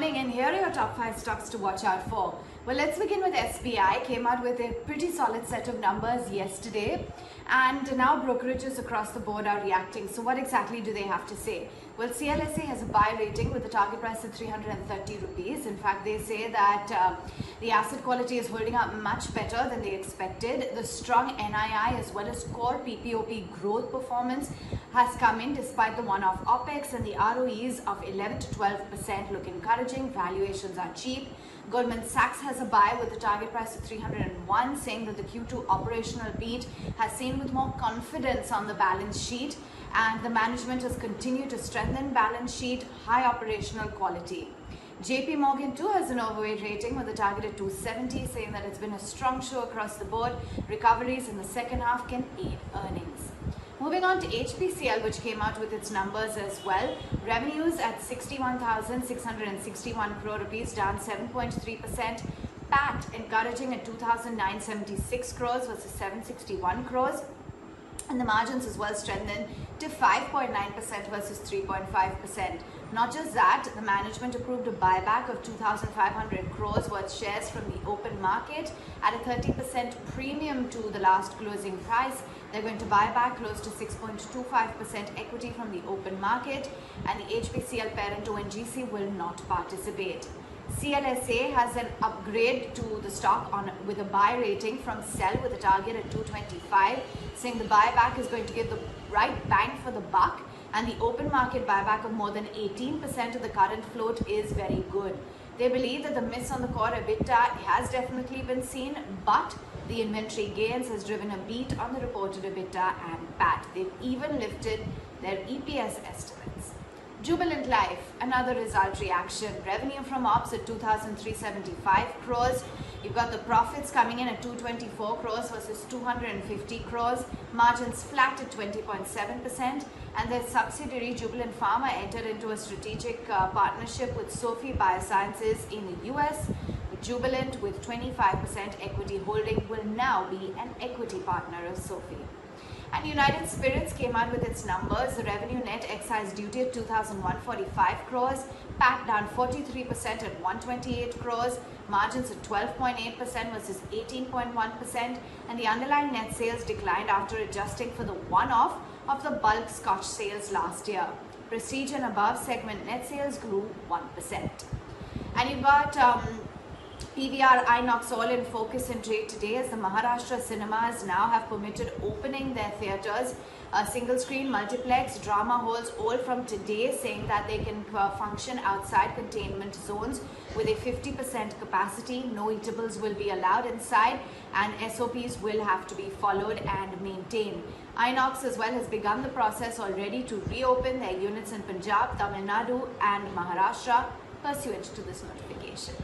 morning, and here are your top 5 stocks to watch out for. Well, let's begin with SBI. Came out with a pretty solid set of numbers yesterday, and now brokerages across the board are reacting. So what exactly do they have to say? Well, CLSA has a buy rating with a target price of 330 rupees. In fact, they say that the asset quality is holding up much better than they expected. The strong NII as well as core PPOP growth performance has come in despite the one-off opex, and the ROEs of 11 to 12% look encouraging. Valuations are cheap. Goldman Sachs has a buy with a target price of 301, saying that the Q2 operational beat has seen with more confidence on the balance sheet, and the management has continued to strengthen balance sheet, high operational quality. JP Morgan too has an overweight rating with a target at 270, saying that it's been a strong show across the board. Recoveries in the second half can aid earnings. Moving on to HPCL, which came out with its numbers as well. Revenues at 61,661 crore rupees, down 7.3%. PAT encouraging at 2,976 crores versus 761 crores. And the margins as well strengthened to 5.9% versus 3.5%. Not just that, the management approved a buyback of 2,500 crores worth shares from the open market at a 30% premium to the last closing price. They're going to buy back close to 6.25% equity from the open market, and the HPCL parent ONGC will not participate. CLSA has an upgrade to the stock with a buy rating from sell with a target at 225, saying the buyback is going to give the right bang for the buck, and the open market buyback of more than 18% of the current float is very good. They believe that the miss on the core EBITDA has definitely been seen, but the inventory gains has driven a beat on the reported EBITDA and PAT. They've even lifted their EPS estimates. Jubilant Life, another result reaction. Revenue from ops at 2,375 crores. You've got the profits coming in at 224 crores versus 250 crores. Margins flat at 20.7%. And their subsidiary Jubilant Pharma entered into a strategic partnership with Sophie Biosciences in the US. Jubilant, with 25% equity holding, will now be an equity partner of Sophie. And United Spirits came out with its numbers. The revenue net excise duty at 2,145 crores, PAT down 43% at 128 crores, margins at 12.8% versus 18.1%, and the underlying net sales declined after adjusting for the one-off of the bulk Scotch sales last year. Prestige and above segment net sales grew 1%. And you've got PVR Inox all in focus and trade today, as the Maharashtra cinemas now have permitted opening their theatres. A single screen, multiplex, drama halls all from today, saying that they can function outside containment zones with a 50% capacity. No eatables will be allowed inside, and SOPs will have to be followed and maintained. Inox as well has begun the process already to reopen their units in Punjab, Tamil Nadu and Maharashtra pursuant to this notification.